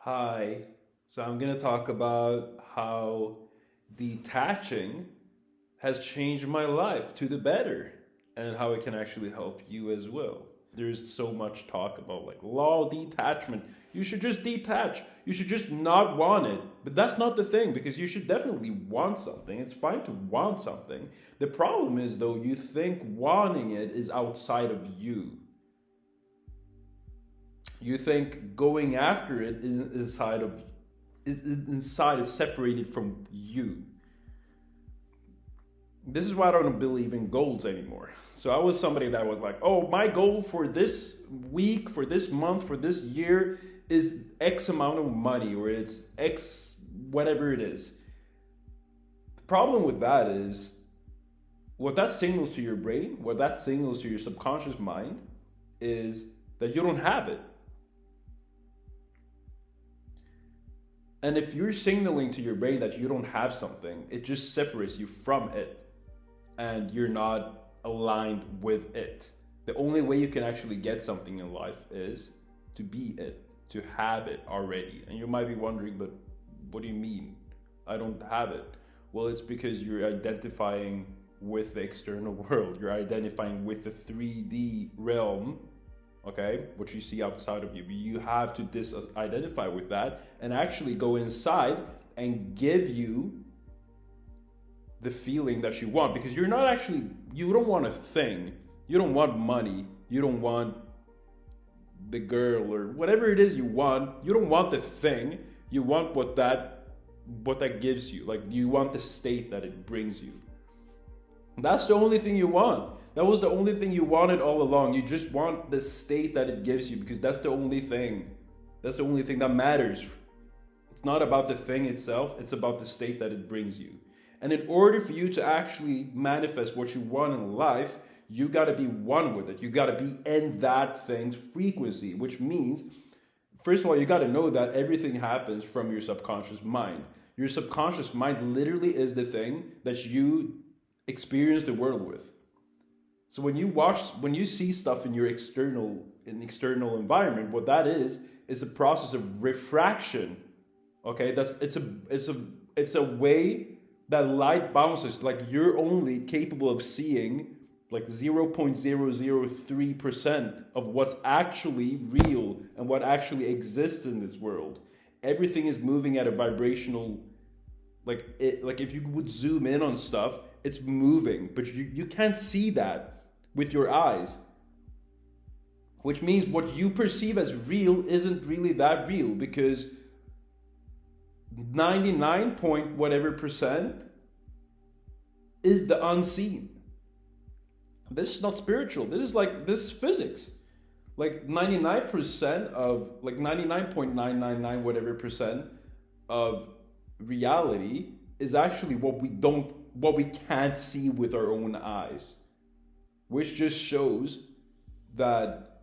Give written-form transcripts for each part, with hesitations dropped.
Hi. So I'm going to talk about how detaching has changed my life to the better and how it can actually help you as well. There's so much talk about like law detachment. You should just detach. You should just not want it. But that's not the thing because you should definitely want something. It's fine to want something. The problem is though you think wanting it is outside of you. You think going after it is inside is separated from you. This is why I don't believe in goals anymore. So I was somebody that was like, oh, my goal for this week, for this month, for this year is X amount of money, or it's X whatever it is. The problem with that is what that signals to your brain, what that signals to your subconscious mind is that you don't have it. And if you're signaling to your brain that you don't have something, it just separates you from it and you're not aligned with it. The only way you can actually get something in life is to be it, to have it already. And you might be wondering, but what do you mean? I don't have it. Well, it's because you're identifying with the external world. You're identifying with the 3D realm, okay, what you see outside of you. You have to identify with that and actually go inside and give you the feeling that you want, because you're not actually, you don't want a thing, you don't want money, you don't want the girl or whatever it is you don't want the thing, you want what that gives you. Like, you want the state that it brings you. That's the only thing you want. That was the only thing you wanted all along. You just want the state that it gives you because that's the only thing. That's the only thing that matters. It's not about the thing itself, it's about the state that it brings you. And in order for you to actually manifest what you want in life, you got to be one with it. You got to be in that thing's frequency, which means, first of all, you got to know that everything happens from your subconscious mind. Your subconscious mind literally is the thing that you experience the world with. So when you see stuff in your external environment, what that is a process of refraction. Okay, it's a way that light bounces. Like, you're only capable of seeing like 0.003% of what's actually real and what actually exists in this world. Everything is moving at a vibrational, like if you would zoom in on stuff, it's moving, but you can't see that with your eyes. Which means what you perceive as real isn't really that real, because 99 point whatever percent is the unseen. This is not spiritual. This is physics. Like 99% of, like 99.999 whatever percent of reality is actually what we can't see with our own eyes. Which just shows that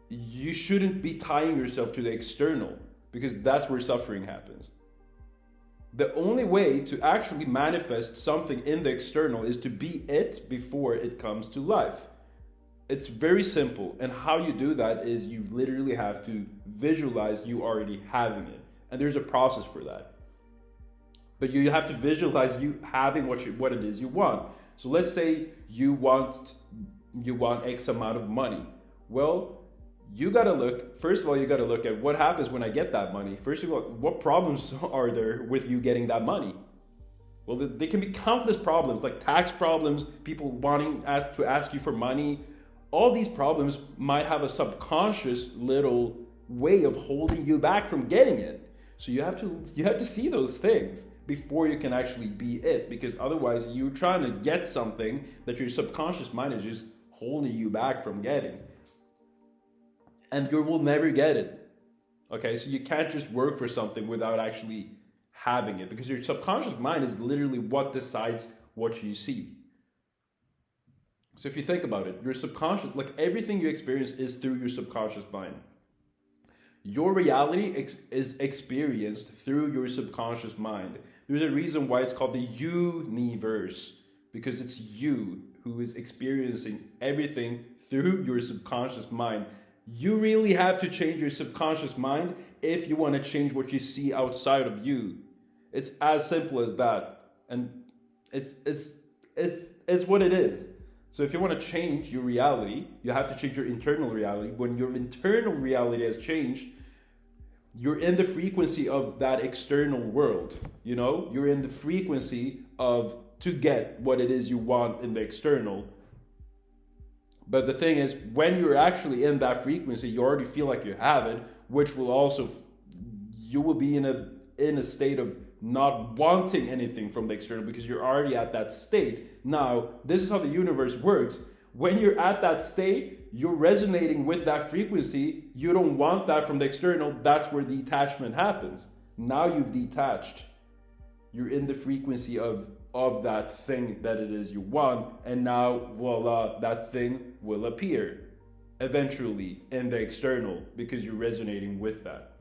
you shouldn't be tying yourself to the external, because that's where suffering happens. The only way to actually manifest something in the external is to be it before it comes to life. It's very simple. And how you do that is you literally have to visualize you already having it. And there's a process for that. But you have to visualize you having what it is you want. So let's say you want X amount of money. Well, first of all, you gotta look at what happens when I get that money. First of all, what problems are there with you getting that money? Well, there can be countless problems, like tax problems, people wanting to ask you for money. All these problems might have a subconscious little way of holding you back from getting it. So you have to see those things before you can actually be it, because otherwise you're trying to get something that your subconscious mind is just holding you back from getting. And you will never get it. Okay, so you can't just work for something without actually having it, because your subconscious mind is literally what decides what you see. So if you think about it, your subconscious, like everything you experience is through your subconscious mind. Your reality is experienced through your subconscious mind. There's a reason why it's called the universe, because it's you who is experiencing everything through your subconscious mind. You really have to change your subconscious mind if you want to change what you see outside of you. It's as simple as that. And it's what it is. So if you want to change your reality, you have to change your internal reality. When your internal reality has changed, you're in the frequency of that external world. You know, you're in the frequency of to get what it is you want in the external. But the thing is, when you're actually in that frequency, you already feel like you have it, which will also, you will be in a state of not wanting anything from the external because you're already at that state. Now, this is how the universe works. When you're at that state, you're resonating with that frequency. You don't want that from the external. That's where detachment happens. Now you've detached. You're in the frequency of that thing that it is you want, and now voila, that thing will appear eventually in the external because you're resonating with that.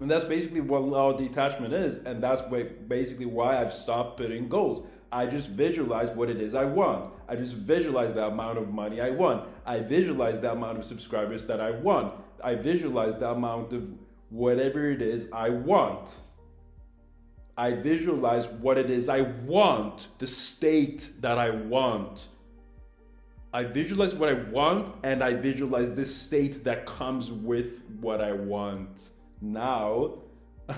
And that's basically what law of detachment is, and that's basically why I've stopped putting goals. I just visualize what it is I want. I just visualize the amount of money I want. I visualize the amount of subscribers that I want. I visualize the amount of whatever it is I want. I visualize what it is I want, the state that I want. I visualize what I want, and I visualize this state that comes with what I want. Now,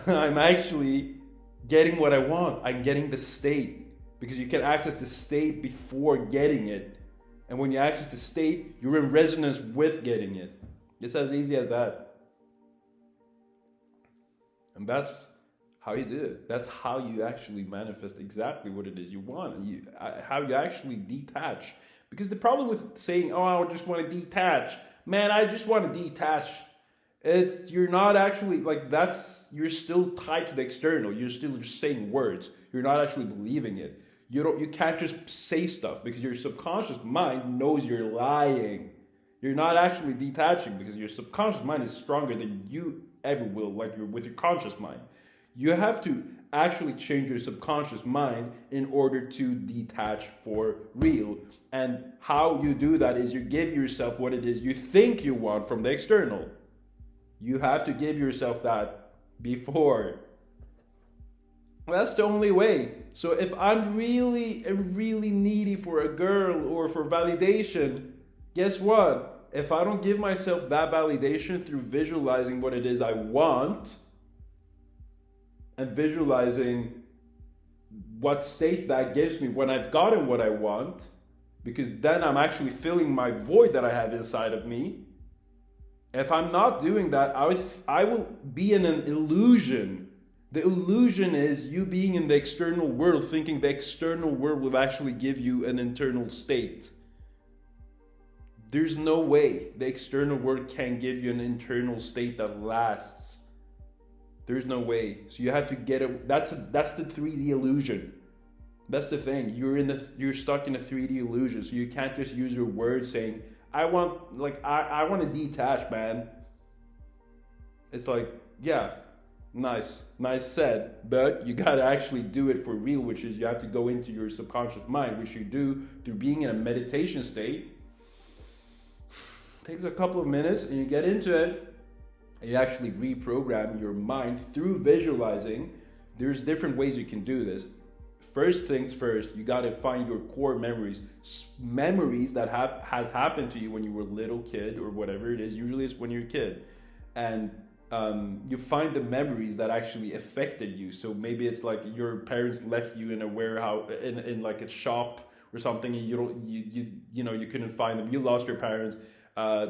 I'm actually getting what I want. I'm getting the state, because you can access the state before getting it. And when you access the state, you're in resonance with getting it. It's as easy as that. And that's how you do it. That's how you actually manifest exactly what it is you want. How you actually detach. Because the problem with saying, oh, I just want to detach. Man, I just want to detach. You're not actually, you're still tied to the external. You're still just saying words. You're not actually believing it. You can't just say stuff because your subconscious mind knows you're lying. You're not actually detaching because your subconscious mind is stronger than you ever will, with your conscious mind. You have to actually change your subconscious mind in order to detach for real. And how you do that is you give yourself what it is you think you want from the external. You have to give yourself that before. That's the only way. So if I'm really needy for a girl or for validation, guess what? If I don't give myself that validation through visualizing what it is I want, and visualizing what state that gives me when I've gotten what I want, because then I'm actually filling my void that I have inside of me. If I'm not doing that, I will be in an illusion. The illusion is you being in the external world, thinking the external world will actually give you an internal state. There's no way the external world can give you an internal state that lasts. There's no way. So you have to get it. That's the 3D illusion. That's the thing. You're stuck in a 3D illusion. So you can't just use your words saying, I want to detach, man. It's like, yeah, nice said, but you got to actually do it for real, which is you have to go into your subconscious mind, which you do through being in a meditation state. It takes a couple of minutes and you get into it. You actually reprogram your mind through visualizing. There's different ways you can do this. First things first, you got to find your core memories. Memories that has happened to you when you were a little kid or whatever it is. Usually it's when you're a kid. And you find the memories that actually affected you. So maybe it's like your parents left you in a warehouse, in like a shop or something. And you couldn't find them. You lost your parents.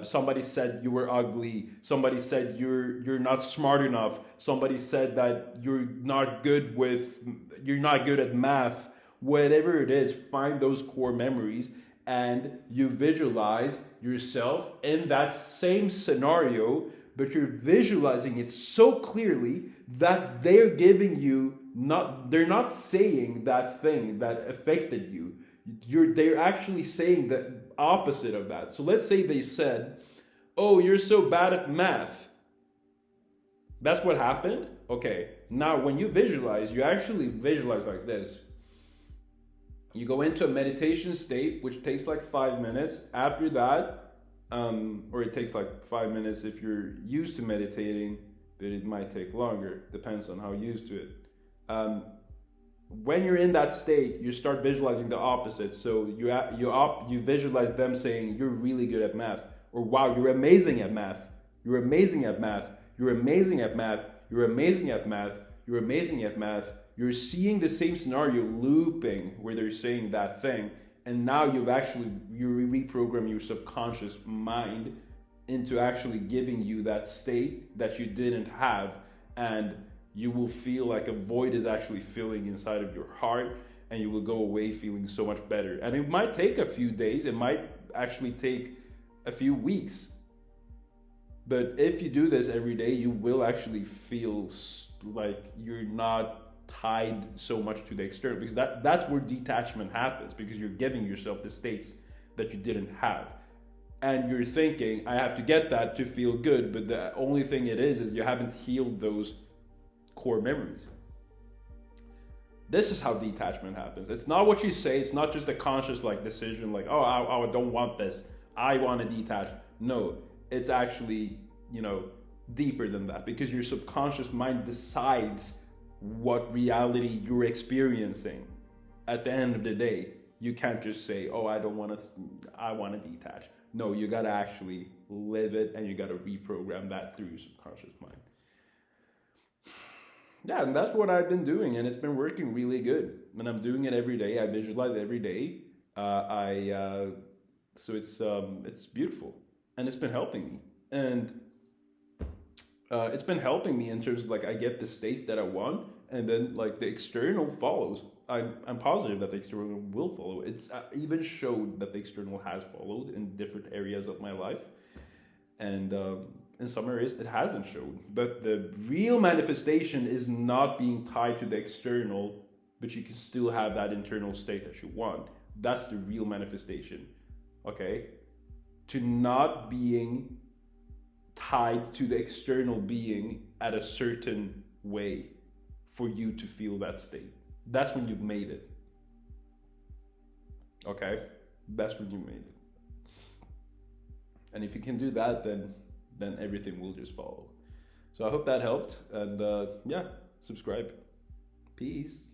Somebody said you were ugly. Somebody said you're not smart enough. Somebody said that you're not good at math. Whatever it is, find those core memories and you visualize yourself in that same scenario, but you're visualizing it so clearly that they're not saying that thing that affected you. They're actually saying the opposite of that. So let's say they said, oh, you're so bad at math. That's what happened? Okay. Now, when you visualize, you actually visualize like this. You go into a meditation state, which takes like 5 minutes. After that, or it takes like 5 minutes if you're used to meditating, but it might take longer. Depends on how used to it. When you're in that state, you start visualizing the opposite. So you visualize them saying, "You're really good at math," or "Wow, you're amazing at math. You're amazing at math. You're amazing at math. You're amazing at math. You're amazing at math." You're seeing the same scenario looping where they're saying that thing, and now you reprogram your subconscious mind into actually giving you that state that you didn't have, and you will feel like a void is actually filling inside of your heart, and you will go away feeling so much better. And it might take a few days, it might actually take a few weeks, but if you do this every day, you will actually feel like you're not tied so much to the external, because that's where detachment happens, because you're giving yourself the states that you didn't have, and you're thinking, I have to get that to feel good, but the only thing it is you haven't healed those core memories. This is how detachment happens. It's not what you say. It's not just a conscious like decision like, oh, I don't want this, I want to detach. No, it's actually, deeper than that, because your subconscious mind decides what reality you're experiencing. At the end of the day, you can't just say, oh, I want to detach. No, you got to actually live it, and you got to reprogram that through your subconscious mind. Yeah, and that's what I've been doing, and it's been working really good. And I'm doing it every day. I visualize every day. So it's beautiful, and it's been helping me. And it's been helping me in terms of like I get the states that I want, and then like the external follows. I'm positive that the external will follow. It's even showed that the external has followed in different areas of my life, and in some areas it hasn't showed. But the real manifestation is not being tied to the external, but you can still have that internal state that you want. That's the real manifestation. Okay, to not being tied to the external being at a certain way for you to feel that state. That's when you've made it. Okay? That's when you made it. And if you can do that, then everything will just follow. So I hope that helped. And subscribe. Peace.